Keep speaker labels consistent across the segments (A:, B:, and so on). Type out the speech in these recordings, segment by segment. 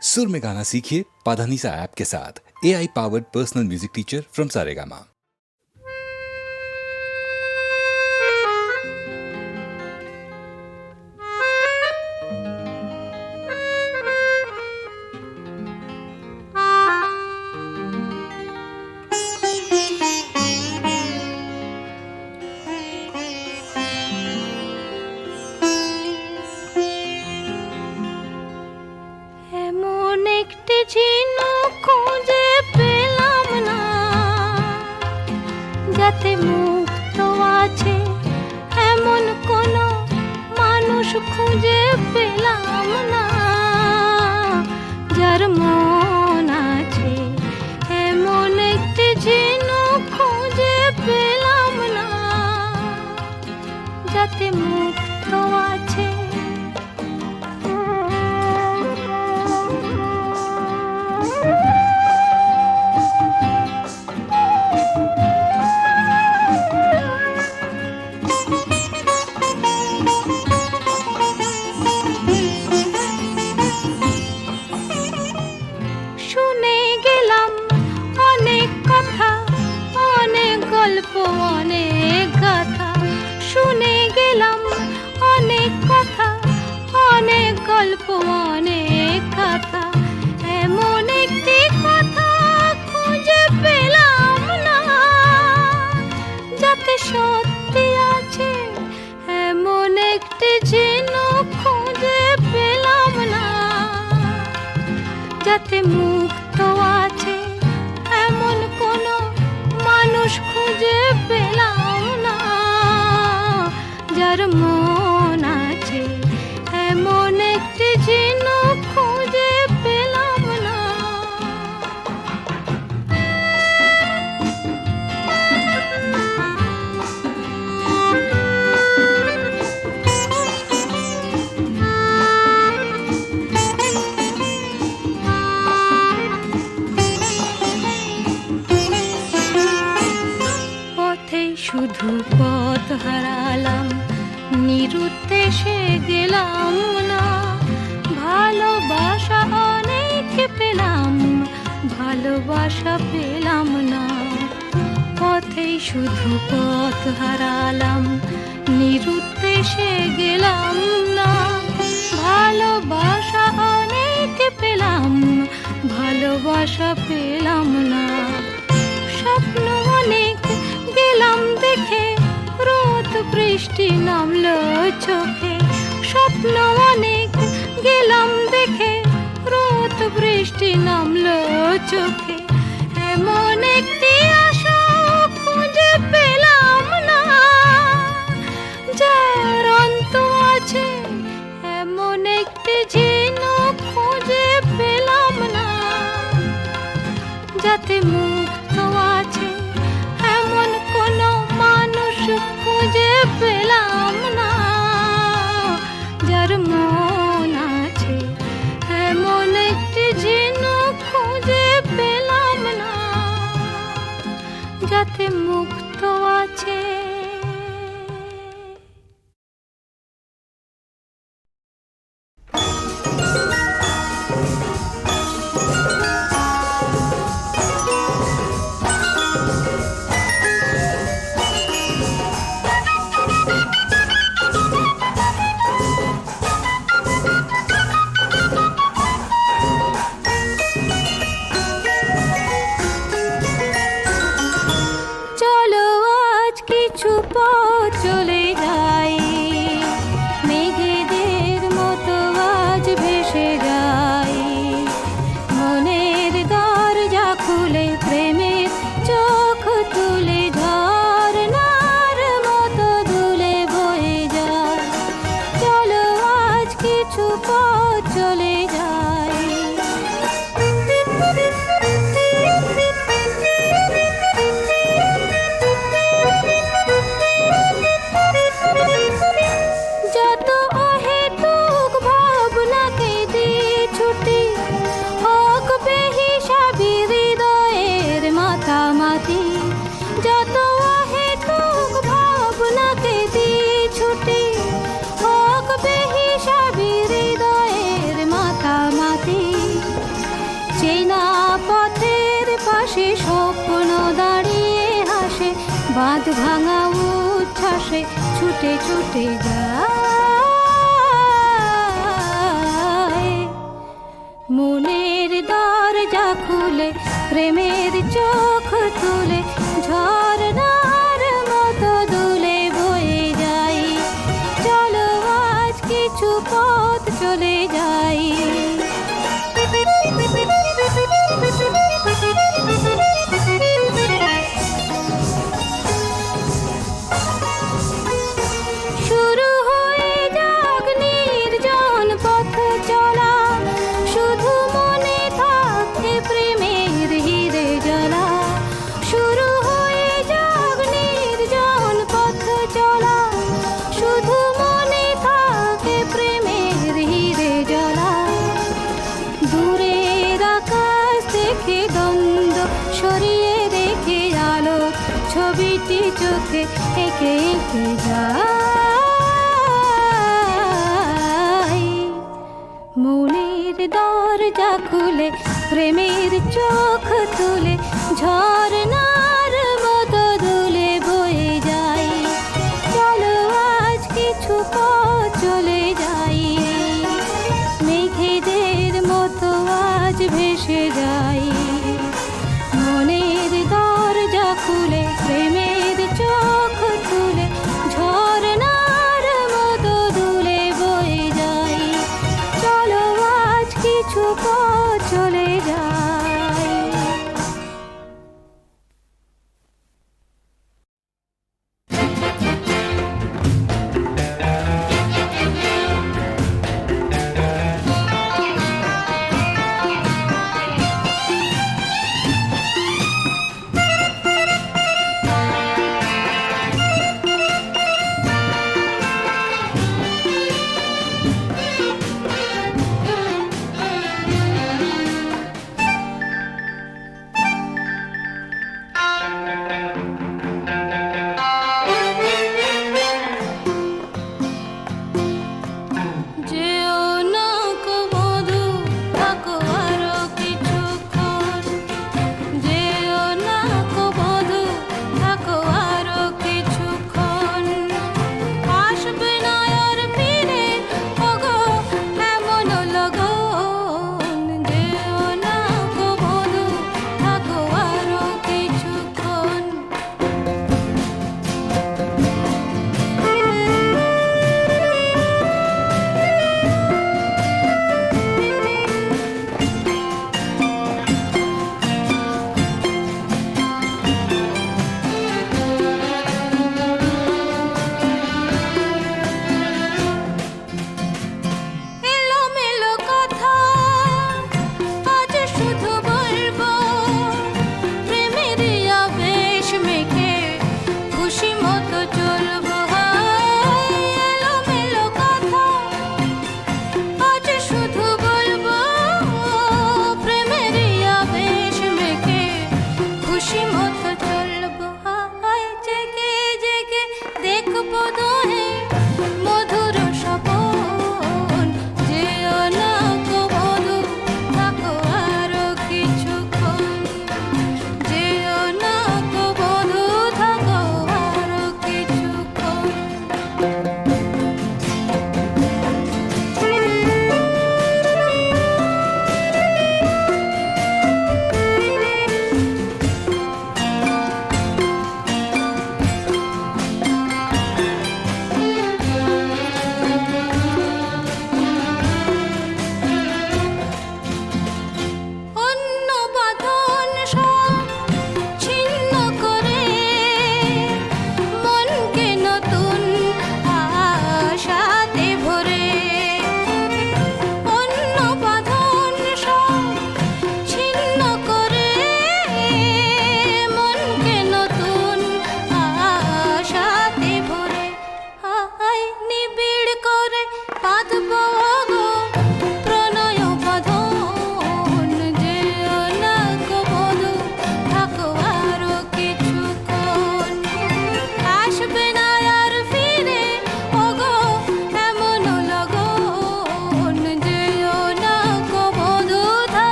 A: सुर में गाना सीखिए पाधानीसा ऐप के साथ। AI powered personal music teacher from Saregama.
B: যাতে মুক্ত আছে এমন কোন মানুষ খুঁজে পেলাম না, যার মন আছে এমন একটি ঝিনুক খুঁজে পেলাম না, যাতে মুক্ত আছে। অনেক গাথা শুনে গেলাম, অনেক কথা, অনেক গল্প, অনেক কথা, এমন একটি কথা খুঁজে পেলাম না, যাতে সত্যি আছে এমন একটি ঝিনুক খুঁজে পেলাম না, যাতে মুক্ত আছে এমন কোনো মানুষ খুঁজে পেলাম না, যার মন আছে এমন একটি ঝিনুক খুঁজে পেলাম না। শুধু পথ হারালাম, নিরুদ্দেশে গেলাম না, ভালোবাসা অনেক পেলাম, ভালোবাসা পেলাম না। পথেই শুধু পথ হারালাম, নিরুদ্দেশে গেলাম না, ভালোবাসা অনেক পেলাম, ভালোবাসা পেলাম না। স্বপ্ন অনেক গেলাম দেখে, রোদ বৃষ্টি নামলো চোখে, স্বপ্ন অনেক গেলাম দেখে, রোদ বৃষ্টি নামলো চোখে, এমন একটি আশা খুঁজে পেলাম না, যার অন্ত আছে এমন একটি ঝিনুক খুঁজে পেলাম না, যাতে মুক্ত আছে এমন কোন মানুষ খুঁজে পেলাম না, যার মন আছে এমন একটি ঝিনুক খুঁজে পেলাম না, যাতে মুক্ত আছে। চলো আজ কিছু ভাঙা উচ্ছ্বাসে ছুটে ছুটে যায়। মনের দরজা খুলে প্রেমের চোখ তুলে ঝর্ণার মতো দুলে বয়ে যাই। চলো আজ কিছু পথ চলে যাই। শুরু হয়ে যাক নির্জন পথ চলা, শুধু মনে থাকে প্রেমের হিরে জ্বালা। শুরু হয়ে যাক নির্জন পথ চলা, শুধু মনে থাকে প্রেমের হিরে জ্বালা। দূরের আকাশ দেখে দ্বন্দ্ব সরিয়ে রেখে আলো ছবিটি চোখে এঁকে এঁকে যাই। মনের দরজা খুলে প্রেমের চোখ তুলে ঝর্ণার মতো দুলে বয়ে যাই। চলো আজ কিছু পথ চলে যাই। মেঘেদের মতো আজ ভেসে যাই। মনের দরজা খুলে প্রেমের চোখ তুলে ঝর্ণার মতো দুলে বয়ে যাই। চলো আজ কিছু পথ চলে যাই।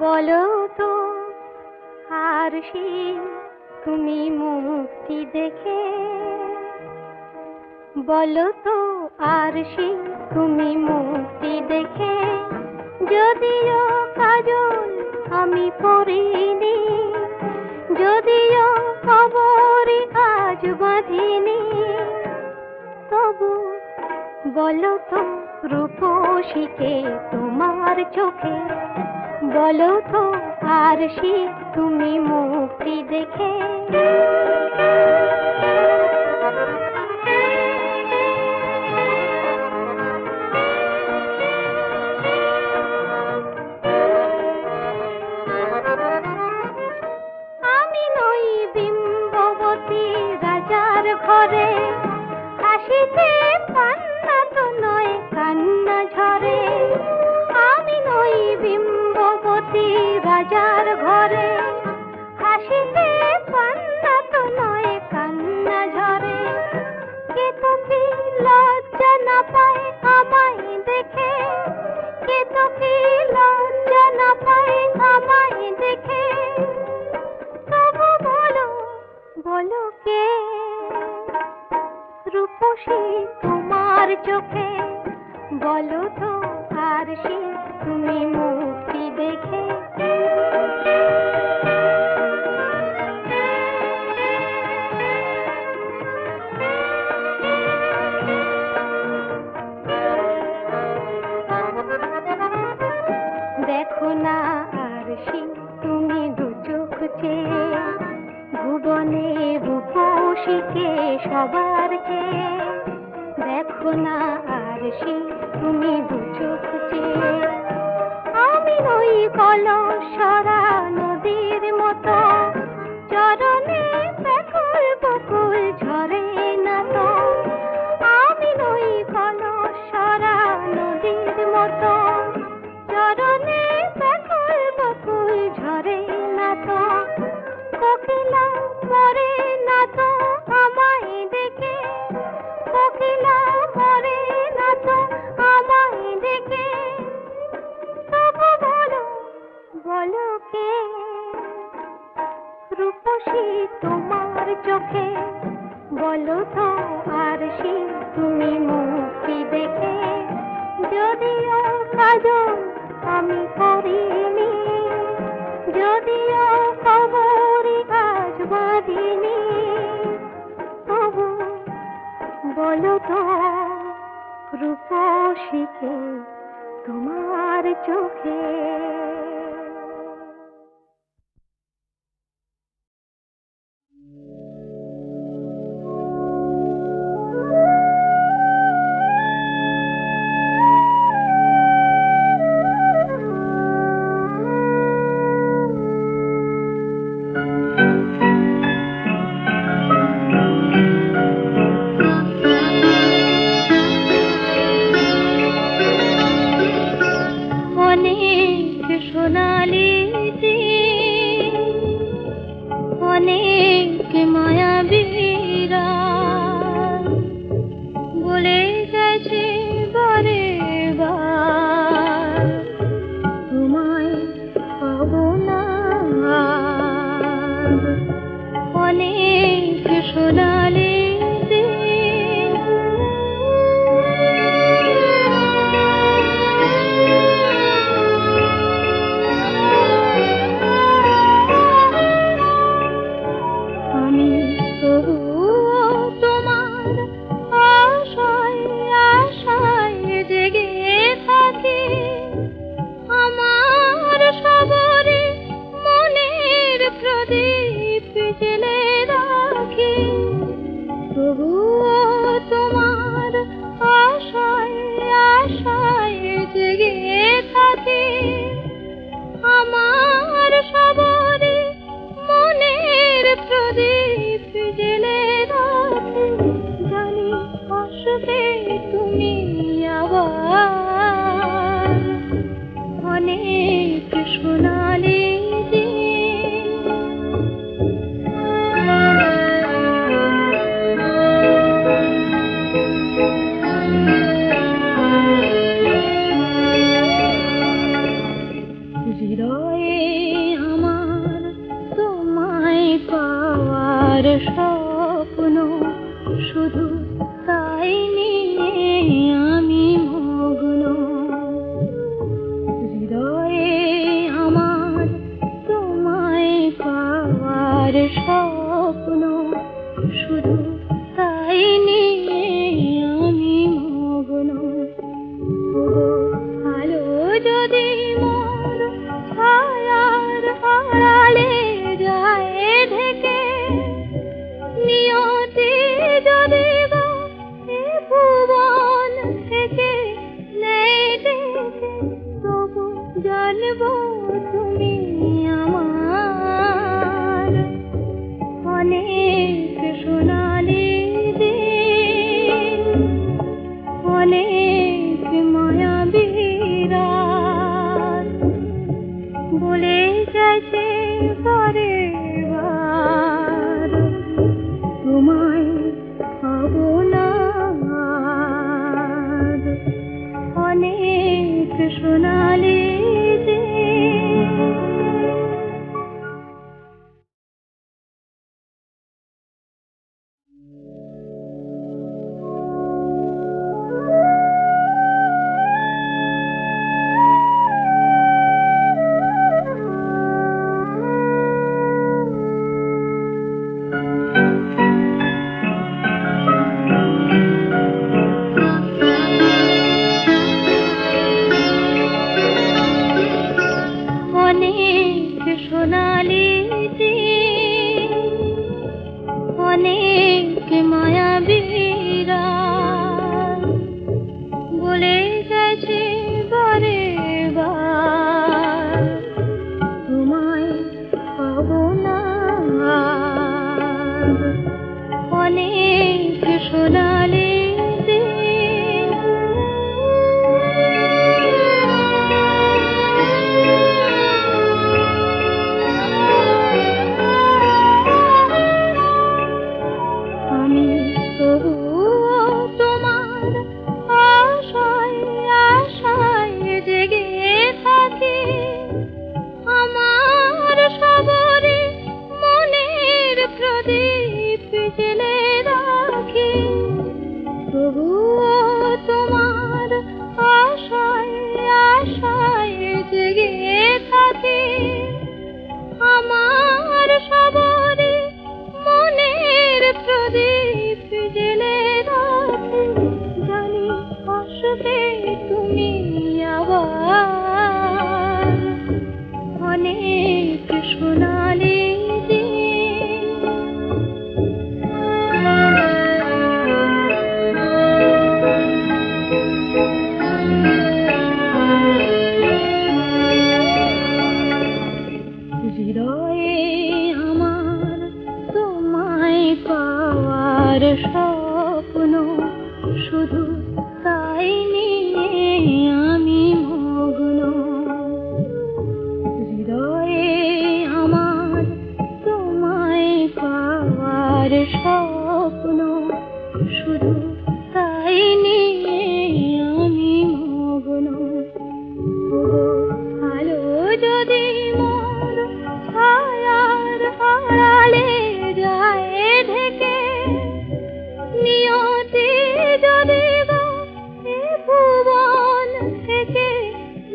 B: বলো তো আর সে তুমি মুক্তি দেখে, বলো তো আর সে তুমি মুক্তি দেখে, যদিও কাজল আমি পরিনি, যদিও খবরে আজ বাঁধিনি, তবু বলো তো রূপসীকে তোমার চোখে, বলো তো আর সে তুমি মুক্তি দেখে। আমি নই বিম্ববতী রাজার ঘরে, হাসিতে কান্না তো নয় কান্না ঝরে। আমি নই বিম্ববতী রাজার ঘরে, হাসিতে কান্না তো নয় কান্না ঝরে। কে তো কি লজ্জা না পায় আমায় দেখে, কে তো কি লজ্জা না পায় আমায় দেখে, তবু বলো বলো কে রূপসী তোমার চোখে, বলো তো আর সে তুমি মুক্তি দেখে। দেখো না আর সে তুমি দু চোখ চেয়ে, ভুবনে রূপসীকে সবার চেয়ে। দেখো না আর সে তুমি দু চোখ চেয়ে, আমি নই কলসরা নদীর মতো, চরণে ব্যাকুল বকুল ঝরে না তো। আমি নই কলসরা নদীর মতো, চরণে ব্যাকুল বকুল ঝরে না তো। কোকিলা মরে না তো আমায় দেখে, কোকিলা মরে না তো আমায় দেখে, তবু বলো বলো কে রূপসী তোমার চোখে, বলো তো আর সে তুমি মুক্তি দেখে। যদিও কাজল আমি করিনি, যদিও খবরে আজ বাঁধিনি, তবু বলো তো রূপসীকে তোমার চোখে। অনেক সোনার জানবো তুমি আমার অনেক সোনালি দিন, অনেক মায়াবী রাত বলে গেছে বারে বার, তোমায় পাবো না আর। অনেক সোনালি দিন। অনেক সোনালি দিন, অনেক মায়াবী রাত বলে গেছে বারে বার, তোমায় পাবো না আর। অনেক সোনালি দিন। আমি তবুও তোমার আশায় আশায় জেগে থাকি, আমার সবরে মনের প্রদীপ জ্বেলে রাখি। তবুও তোমার আশায় আশায় জেগে থাকি, আমার সবরে মনের প্রদীপ জ্বেলে রাখি। জানি আসবে তুমি আবার অনেক সোনালি দিন। হৃদয়ে আমার তোমায় পাওয়ার স্বপ্ন, শুধু তাই নিয়ে আমি মগ্ন। হৃদয়ে আমার তোমায় পাওয়ার স্বপ্ন, শুধু তাই নিয়ে আমি মগ্ন। আলো যদি মোর ছায়ার আড়ালে যায় ঢেকে, নিয়তি যদি গো এ ভুবন থেকে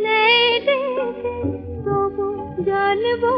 B: নেয় ডেকে, তবু জানবো